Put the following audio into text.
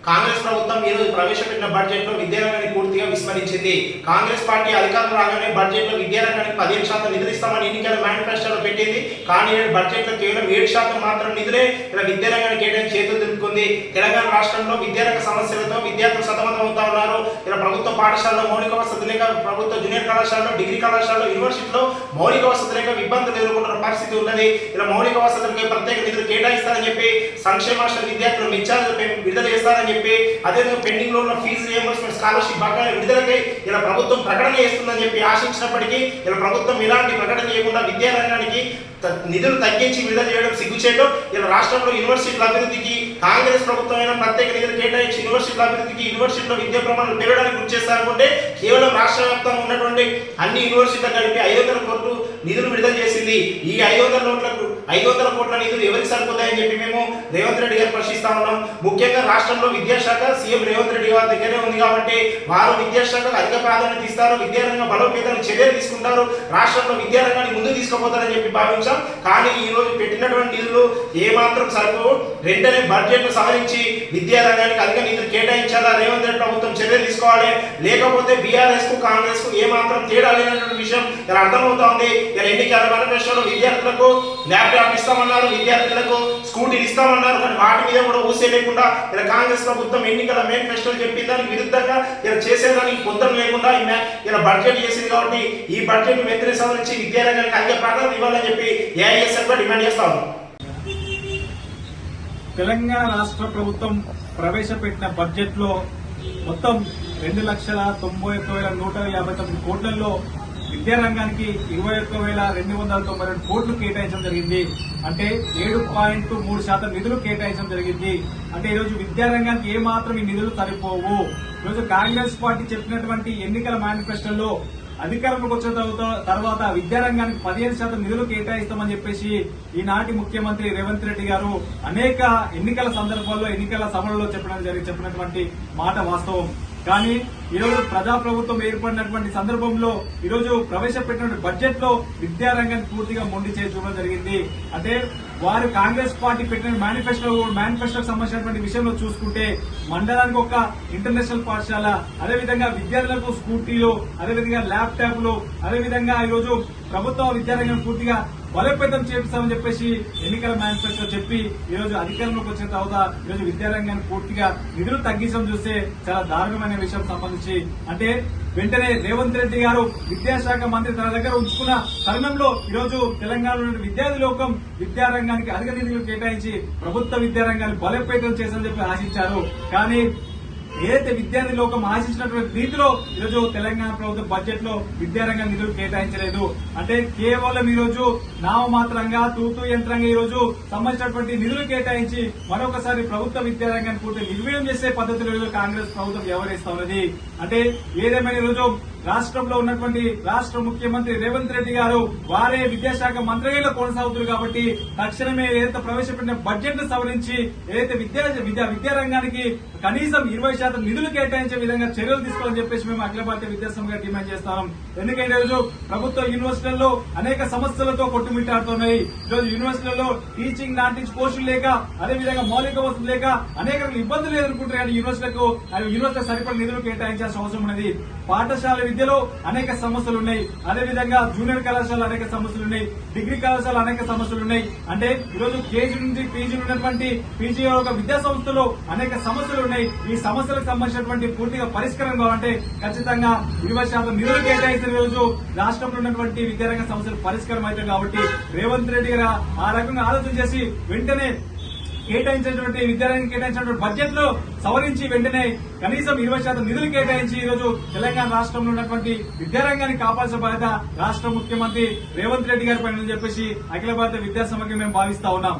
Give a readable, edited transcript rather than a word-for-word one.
కాంగ్రెస్ ప్రభుత్వం ఈ రోజు ప్రవేశపెట్టిన బడ్జెట్ లో విద్యారంగాన్ని పూర్తిగా విస్మరించింది. కాంగ్రెస్ పార్టీ అధికారం రాగానే బడ్జెట్ లో విద్యారంగానికి 15% నిధులు ఇస్తామని ఎన్నికల మేనిఫెస్టోలో పెట్టింది. కానీ బడ్జెట్ లో కేవలం 7% మాత్రం నిధులే ఇలా విద్యారంగానికి కేటాయించి చేతులు దులుపుకుంది. తెలంగాణ రాష్ట్రంలో విద్యారంగ సమస్యలతో విద్యార్థులు సతమతం అవుతా ఉన్నారు. ఇలా ప్రభుత్వ పాఠశాలలో మౌలిక వసతులు లేక, ప్రభుత్వ జూనియర్ కళాశాలలో, డిగ్రీ కళాశాలలో, యూనివర్సిటీలో మౌలిక వసతులు లేక ఇబ్బందులు ఎదుర్కొంటున్న పరిస్థితి ఉన్నది. ఇలా మౌలిక వసతులకి ప్రత్యేక నిధులు కేటాయిస్తారని చెప్పి సంక్షేమ విద్యార్థులు మెచ్చార్జ్ విడుదల చేస్తారని చెప్పి, అదేవిధంగా పెండింగ్ లో ఉన్న ఫీజు రియంబర్స్మెంట్, స్కాలర్షిప్ బకాయిల విడుదలకై ఇలా ప్రభుత్వం ప్రకటన చేస్తుందని చెప్పి ఆశించినప్పటికీ ఇలా ప్రభుత్వం ఇలాంటి ప్రకటన చేయకుండా విద్యారంగానికి నిధులు తగ్గించి విడుదల చేయడం సిగ్గుచేటు. ఇలా రాష్ట్రంలో యూనివర్సిటీల అభివృద్ధికి కాంగ్రెస్ ప్రభుత్వం ప్రత్యేక నిధులు కేటాయించి యూనివర్సిటీల అభివృద్ధికి, యూనివర్సిటీలో విద్యా ప్రమాణాలు పెరగడానికి కృషి చేస్తారనుకుంటే కేవలం రాష్ట్ర వ్యాప్తంగా ఉన్నటువంటి అన్ని యూనివర్సిటీలకు కలిపి 500 కోట్లు నిధులు విడుదల చేసింది. ఈ 500 కోట్ల నిధులు ఎవరికి సరిపోతాయని చెప్పి మేము రేవంత్ రెడ్డి గారు ప్రశ్నిస్తా ఉన్నాం. ముఖ్యంగా రాష్ట్రంలో విద్యాశాఖ సీఎం రేవంత్ రెడ్డి గారి దగ్గరే ఉంది కాబట్టి వారు విద్యాశాఖకు అధిక ప్రాధాన్యత ఇస్తారు, విద్యారంగ బలోపేతానికి చర్యలు తీసుకుంటారు, రాష్ట్రంలో విద్యారంగాన్ని ముందుకు తీసుకుపోతారని చెప్పి భావించాం. కానీ ఈ రోజు పెట్టినటువంటి నిధులు ఏమాత్రం సరిపోవు. వెంటనే బడ్జెట్ ను సవరించి విద్యారంగానికి అధిక నిధులు కేటాయించాలా, రేవంత్ రెడ్డి ప్రభుత్వం చర్యలు తీసుకోవాలి. లేకపోతే బీఆర్ఎస్ కు కాంగ్రెస్ కు ఏమాత్రం తేడా లేనటువంటి విషయం ఇలా అర్థమవుతోంది. ఇలా ఎన్నికల మేనిఫెస్టోలో విద్యార్థులకు ల్యాప్టాప్ ఇస్తామన్నారు, విద్యార్థులకు స్కూటీలు ఇస్తామన్నారు. కానీ వాటి మీద కూడా ఊసే లేకుండా ఇలా కాంగ్రెస్ ప్రభుత్వం ఎన్నికల మేనిఫెస్టోలు చెప్పిన దానికి విరుద్ధంగా ఇలా చేసేదానికి పొందడం లేకుండా ఇలా బడ్జెట్ చేసింది. కాబట్టి ఈ బడ్జెట్ వెంటనే సవరించి విద్యారంగానికి అధిక ప్రాధాన్యత ఇవ్వాలని చెప్పి ఏఐఎస్ఎఫ్ గా డిమాండ్ చేస్తా ఉన్నాం. తెలంగాణ రాష్ట్ర ప్రభుత్వం ప్రవేశపెట్టిన బడ్జెట్ లో మొత్తం 2,91,159 కోట్లలో విద్యారంగానికి 21,292 కోట్లు కేటాయించడం జరిగింది. అంటే 7.3% నిధులు కేటాయించడం జరిగింది. అంటే ఈరోజు విద్యారంగానికి ఏమాత్రం ఈ నిధులు సరిపోవు. ఈరోజు కాంగ్రెస్ పార్టీ చెప్పినటువంటి ఎన్నికల మేనిఫెస్టోలో అధికారంలోకి వచ్చిన తర్వాత విద్యారంగానికి 15% నిధులు కేటాయిస్తామని చెప్పేసి ఈనాటి ముఖ్యమంత్రి రేవంత్ రెడ్డి గారు అనేక ఎన్నికల సందర్భాల్లో, ఎన్నికల సభలలో చెప్పినటువంటి మాట వాస్తవం. కానీ ఈరోజు ప్రజాప్రభుత్వం ఏర్పడినటువంటి సందర్భంలో ఈరోజు ప్రవేశపెట్టిన బడ్జెట్ లో విద్యారంగాన్ని పూర్తిగా మొండి చేసి చూడడం జరిగింది. అంటే వారు కాంగ్రెస్ పార్టీ పెట్టిన మేనిఫెస్టోకి సంబంధించినటువంటి విషయంలో చూసుకుంటే మండలానికి ఒక ఇంటర్నేషనల్ పాఠశాల, అదేవిధంగా విద్యార్థులకు స్కూటీలు, అదేవిధంగా ల్యాప్టాప్లు, అదేవిధంగా ఈరోజు ప్రభుత్వ విద్యారంగం పూర్తిగా బలోపేతం చేపిస్తామని చెప్పేసి ఎన్నికల మేనిఫెస్టో చెప్పి ఈరోజు అధికారంలోకి వచ్చిన తర్వాత ఈరోజు విద్యారంగాన్ని పూర్తిగా నిధులు తగ్గించడం చూస్తే చాలా దారుణమైన విషయం సంబంధించి, అంటే వెంటనే రేవంత్ రెడ్డి గారు విద్యాశాఖ మంత్రి తన దగ్గర ఉంచుకున్న తరుణంలో ఈరోజు తెలంగాణలో విద్యార్థి లోకం విద్యారంగానికి అధిక నిధులు కేటాయించి ప్రభుత్వ విద్యారంగాన్ని బలోపేతం చేశారని చెప్పి ఆశించారు. కానీ ఏదైతే విద్యార్థి లోకం ఆశించినటువంటి రీతిలో ఈరోజు తెలంగాణ ప్రభుత్వం బడ్జెట్ లో విద్యారంగ నిధులు కేటాయించలేదు. అంటే కేవలం ఈరోజు నామమాత్రంగా తూతూ యంత్రంగా ఈరోజు సంబంధించినటువంటి నిధులు కేటాయించి మరొకసారి ప్రభుత్వ విద్యారంగాన్ని పూర్తి నిర్వీర్యం చేసే పద్ధతిలో కాంగ్రెస్ ప్రభుత్వం వ్యవహరిస్తా ఉన్నది. అంటే ఏదేమైనా ఈరోజు రాష్ట్రంలో ఉన్నటువంటి రాష్ట్ర ముఖ్యమంత్రి రేవంత్ రెడ్డి గారు వారే విద్యాశాఖ మంత్రిగా కొనసాగుతున్నారు. కాబట్టి తక్షణమే ఏదైతే ప్రవేశపెట్టిన బడ్జెట్ ను సవరించి ఏదైతే విద్యారంగానికి కనీసం 20% నిధులు కేటాయించే విధంగా చర్యలు తీసుకోవాలని చెప్పేసి మేము అఖిల భారతీయ విద్యాసంఘంగా డిమాండ్ చేస్తాం. ఎందుకంటే ఈరోజు ప్రభుత్వ యూనివర్సిటీల్లో అనేక సమస్యలతో కొట్టుమిట్టాడుతున్నాయి. ఈరోజు యూనివర్సిటీలలో టీచింగ్ నాన్ టీచ్ పోస్టులు లేక, అదేవిధంగా మౌలిక వసతులు లేక అనేక ఇబ్బందులు ఎదుర్కొంటారు. కానీ యూనివర్సిటీ సరిపడ నిధులు కేటాయించాల్సిన అవసరం ఉన్నది. పాఠశాల విద్యలో అనేక సమస్యలు ఉన్నాయి, అదేవిధంగా జూనియర్ కళాశాల అనేక సమస్యలు ఉన్నాయి, డిగ్రీ కళాశాల అనేక సమస్యలు ఉన్నాయి. అంటే ఈరోజు కేజీ నుంచి పీజీ ఉన్నటువంటి పీజీ విద్యా సంస్థలో అనేక సమస్యలు ఉన్నాయి. ఈ సమస్యలకు సంబంధించినటువంటి పూర్తిగా పరిష్కారం కావాలంటే ఖచ్చితంగా 20% నిధులు కేటాయించిన రోజు రాష్ట్రంలో ఉన్నటువంటి విద్యారంగ సమస్యలు పరిష్కారం అవుతాయి. కాబట్టి రేవంత్ రెడ్డి గారు ఆ రకంగా ఆలోచన చేసి వెంటనే కేటాయించినటువంటి విద్యారంగం కేటాయించినటువంటి బడ్జెట్ లో సవరించి వెంటనే కనీసం 20% నిధులు కేటాయించి ఈరోజు తెలంగాణ రాష్ట్రంలో ఉన్నటువంటి విద్యారంగాన్ని కాపాల్సిన బాధ్యత రాష్ట్ర ముఖ్యమంత్రి రేవంత్ రెడ్డి గారి పైన చెప్పేసి అఖిల భారత విద్యాసంఘంగా మేము భావిస్తా ఉన్నాం.